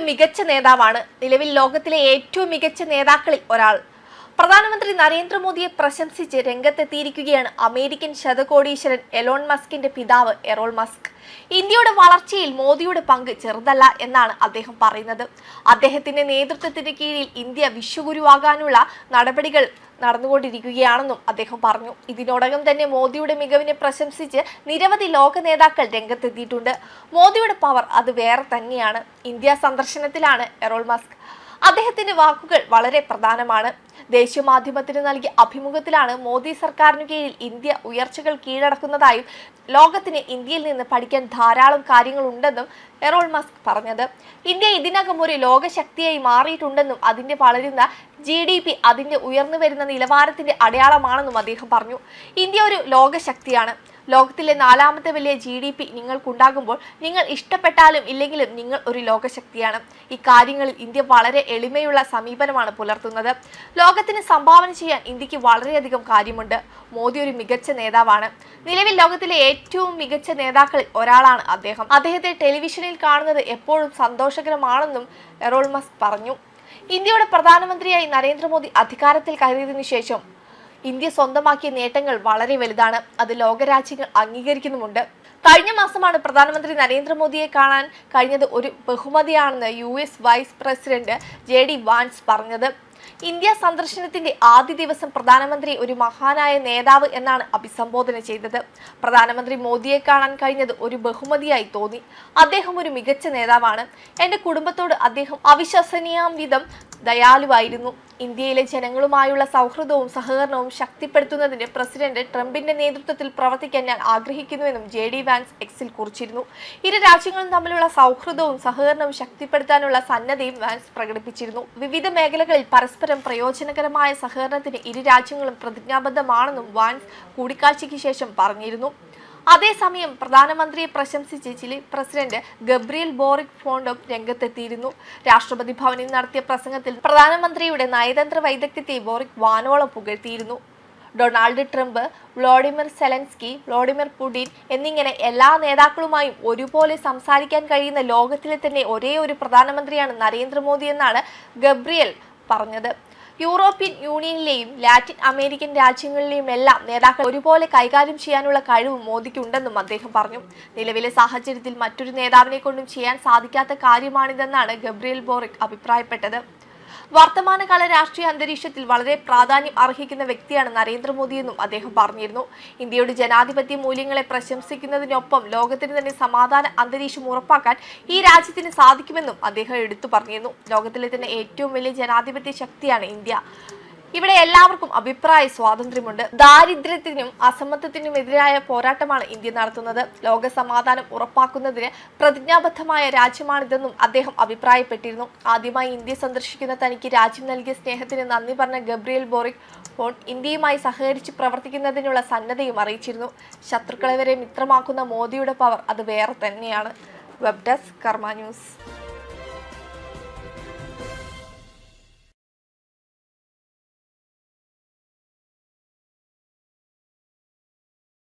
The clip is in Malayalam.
മികച്ച നേതാവാണ്. നിലവിൽ ലോകത്തിലെ ഏറ്റവും മികച്ച നേതാക്കളിൽ ഒരാൾ. പ്രധാനമന്ത്രി നരേന്ദ്രമോദിയെ പ്രശംസിച്ച് രംഗത്തെത്തിയിരിക്കുകയാണ് അമേരിക്കൻ ശതകോടീശ്വരൻ എലോൺ മസ്കിന്റെ പിതാവ് എറോൾ മസ്ക്. ഇന്ത്യയുടെ വളർച്ചയിൽ മോദിയുടെ പങ്ക് ചെറുതല്ല എന്നാണ് അദ്ദേഹം പറയുന്നത്. അദ്ദേഹത്തിന്റെ നേതൃത്വത്തിന് കീഴിൽ ഇന്ത്യ വിശ്വഗുരുവാകാനുള്ള നടപടികൾ നടന്നുകൊണ്ടിരിക്കുകയാണെന്നും അദ്ദേഹം പറഞ്ഞു. ഇതിനോടകം തന്നെ മോദിയുടെ മികവിനെ പ്രശംസിച്ച് നിരവധി ലോക നേതാക്കൾ രംഗത്തെത്തിയിട്ടുണ്ട്. മോദിയുടെ പവർ അത് വേറെ തന്നെയാണ്. ഇന്ത്യ സന്ദർശനത്തിലാണ് എറോൾ മസ്ക്. അദ്ദേഹത്തിന്റെ വാക്കുകൾ വളരെ പ്രധാനമാണ്. ദേശീയ മാധ്യമത്തിന് നൽകിയ അഭിമുഖത്തിലാണ് മോദി സർക്കാരിനു കീഴിൽ ഇന്ത്യ ഉയർച്ചകൾ കീഴടക്കുന്നതായും ലോകത്തിന് ഇന്ത്യയിൽ നിന്ന് പഠിക്കാൻ ധാരാളം കാര്യങ്ങളുണ്ടെന്നും എറോൾ മസ്ക് പറഞ്ഞത്. ഇന്ത്യ ഇതിനകം ഒരു ലോകശക്തിയായി മാറിയിട്ടുണ്ടെന്നും അതിന്റെ വളരുന്ന GDP അതിന്റെ ഉയർന്നു വരുന്ന നിലവാരത്തിന്റെ അടയാളമാണെന്നും അദ്ദേഹം പറഞ്ഞു. ഇന്ത്യ ഒരു ലോകശക്തിയാണ്. ലോകത്തിലെ 4ാമത്തെ വലിയ GDP നിങ്ങൾക്കുണ്ടാകുമ്പോൾ നിങ്ങൾ ഇഷ്ടപ്പെട്ടാലും ഇല്ലെങ്കിലും നിങ്ങൾ ഒരു ലോകശക്തിയാണ്. ഇക്കാര്യങ്ങളിൽ ഇന്ത്യ വളരെ എളിമയുള്ള സമീപനമാണ് പുലർത്തുന്നത്. ലോകത്തിന് സംഭാവന ചെയ്യാൻ ഇന്ത്യക്ക് വളരെയധികം കാര്യമുണ്ട്. മോദി ഒരു മികച്ച നേതാവാണ്. നിലവിൽ ലോകത്തിലെ ഏറ്റവും മികച്ച നേതാക്കളിൽ ഒരാളാണ് അദ്ദേഹം. അദ്ദേഹത്തെ ടെലിവിഷനിൽ കാണുന്നത് എപ്പോഴും സന്തോഷകരമാണെന്നും എറോൾ മസ്ക് പറഞ്ഞു. ഇന്ത്യയുടെ പ്രധാനമന്ത്രിയായി നരേന്ദ്രമോദി അധികാരത്തിൽ കയറിയതിനു ശേഷം ഇന്ത്യ സ്വന്തമാക്കിയ നേട്ടങ്ങൾ വളരെ വലുതാണ്. അത് ലോകരാജ്യങ്ങൾ അംഗീകരിക്കുന്നുമുണ്ട്. കഴിഞ്ഞ മാസമാണ് പ്രധാനമന്ത്രി നരേന്ദ്രമോദിയെ കാണാൻ കഴിഞ്ഞത് ഒരു ബഹുമതിയാണെന്ന് US vice president JD Vance പറഞ്ഞത്. ഇന്ത്യ സന്ദർശനത്തിന്റെ ആദ്യ ദിവസം പ്രധാനമന്ത്രി ഒരു മഹാനായ നേതാവ് എന്നാണ് അഭിസംബോധന ചെയ്തത്. പ്രധാനമന്ത്രി മോദിയെ കാണാൻ കഴിഞ്ഞത് ഒരു ബഹുമതിയായി തോന്നി. അദ്ദേഹം ഒരു മികച്ച നേതാവാണ്. എന്റെ കുടുംബത്തോട് അദ്ദേഹം അവിശ്വസനീയം വിധം ദയാലുവായിരുന്നു. ഇന്ത്യയിലെ ജനങ്ങളുമായുള്ള സൗഹൃദവും സഹകരണവും ശക്തിപ്പെടുത്തുന്നതിന് പ്രസിഡന്റ് ട്രംപിന്റെ നേതൃത്വത്തിൽ പ്രവർത്തിക്കാൻ ഞാൻ ആഗ്രഹിക്കുന്നുവെന്നും JD വാൻസ് എക്സിൽ കുറിച്ചിരുന്നു. ഇരു രാജ്യങ്ങളും തമ്മിലുള്ള സൗഹൃദവും സഹകരണവും ശക്തിപ്പെടുത്താനുള്ള സന്നദ്ധയും വാൻസ് പ്രകടിപ്പിച്ചിരുന്നു. വിവിധ മേഖലകളിൽ പരസ്പരം പ്രയോജനകരമായ സഹകരണത്തിന് ഇരു രാജ്യങ്ങളും പ്രതിജ്ഞാബദ്ധമാണെന്നും വാൻസ് കൂടിക്കാഴ്ചയ്ക്ക് ശേഷം പറഞ്ഞിരുന്നു. അതേസമയം പ്രധാനമന്ത്രിയെ പ്രശംസിച്ച് ചിലി പ്രസിഡന്റ് ഗബ്രിയേൽ ബോറിക് ഫോണ്ടും രംഗത്തെത്തിയിരുന്നു. രാഷ്ട്രപതി ഭവനിൽ നടത്തിയ പ്രസംഗത്തിൽ പ്രധാനമന്ത്രിയുടെ നയതന്ത്ര വൈദഗ്ധ്യത്തെ ബോറിക് വാനോളം പുകഴ്ത്തിയിരുന്നു. Donald Trump, Vladimir Zelensky, Vladimir Putin എന്നിങ്ങനെ എല്ലാ നേതാക്കളുമായും ഒരുപോലെ സംസാരിക്കാൻ കഴിയുന്ന ലോകത്തിലെ തന്നെ ഒരേ ഒരു പ്രധാനമന്ത്രിയാണ് നരേന്ദ്രമോദി എന്നാണ് ഗബ്രിയേൽ പറഞ്ഞത്. യൂറോപ്യൻ യൂണിയനിലെയും ലാറ്റിൻ അമേരിക്കൻ രാജ്യങ്ങളിലെയും എല്ലാം നേതാക്കൾ ഒരുപോലെ കൈകാര്യം ചെയ്യാനുള്ള കഴിവ് മോദിക്കുണ്ടെന്നും അദ്ദേഹം പറഞ്ഞു. നിലവിലെ സാഹചര്യത്തിൽ മറ്റൊരു നേതാവിനെ കൊണ്ടും ചെയ്യാൻ സാധിക്കാത്ത കാര്യമാണിതെന്നാണ് ഗബ്രിയേൽ ബോറിക് അഭിപ്രായപ്പെട്ടത്. വർത്തമാനകാല രാഷ്ട്രീയ അന്തരീക്ഷത്തിൽ വളരെ പ്രാധാന്യം അർഹിക്കുന്ന വ്യക്തിയാണ് നരേന്ദ്രമോദിയെന്നും അദ്ദേഹം പറഞ്ഞിരുന്നു. ഇന്ത്യയുടെ ജനാധിപത്യ മൂല്യങ്ങളെ പ്രശംസിക്കുന്നതിനൊപ്പം ലോകത്തിന് തന്നെ സമാധാന അന്തരീക്ഷം ഉറപ്പാക്കാൻ ഈ രാജ്യത്തിന് സാധിക്കുമെന്നും അദ്ദേഹം എടുത്തു പറഞ്ഞിരുന്നു. ലോകത്തിലെ തന്നെ ഏറ്റവും വലിയ ജനാധിപത്യ ശക്തിയാണ് ഇന്ത്യ. ഇവിടെ എല്ലാവർക്കും അഭിപ്രായ സ്വാതന്ത്ര്യമുണ്ട്. ദാരിദ്ര്യത്തിനും അസമത്വത്തിനുമെതിരായ പോരാട്ടമാണ് ഇന്ത്യ നടത്തുന്നത്. ലോക സമാധാനം ഉറപ്പാക്കുന്നതിന് പ്രതിജ്ഞാബദ്ധമായ രാജ്യമാണിതെന്നും അദ്ദേഹം അഭിപ്രായപ്പെട്ടിരുന്നു. ആദ്യമായി ഇന്ത്യ സന്ദർശിക്കുന്ന തനിക്ക് രാജ്യം നൽകിയ സ്നേഹത്തിന് നന്ദി പറഞ്ഞ ഗബ്രിയേൽ ബോറിക് ഫോൺ ഇന്ത്യയുമായി സഹകരിച്ച് പ്രവർത്തിക്കുന്നതിനുള്ള സന്നദ്ധയും അറിയിച്ചിരുന്നു. ശത്രുക്കളെ വരെ മിത്രമാക്കുന്ന മോദിയുടെ പവർ അത് വേറെ തന്നെയാണ്. വെബ് ഡെസ്ക് കർമ്മ ന്യൂസ്.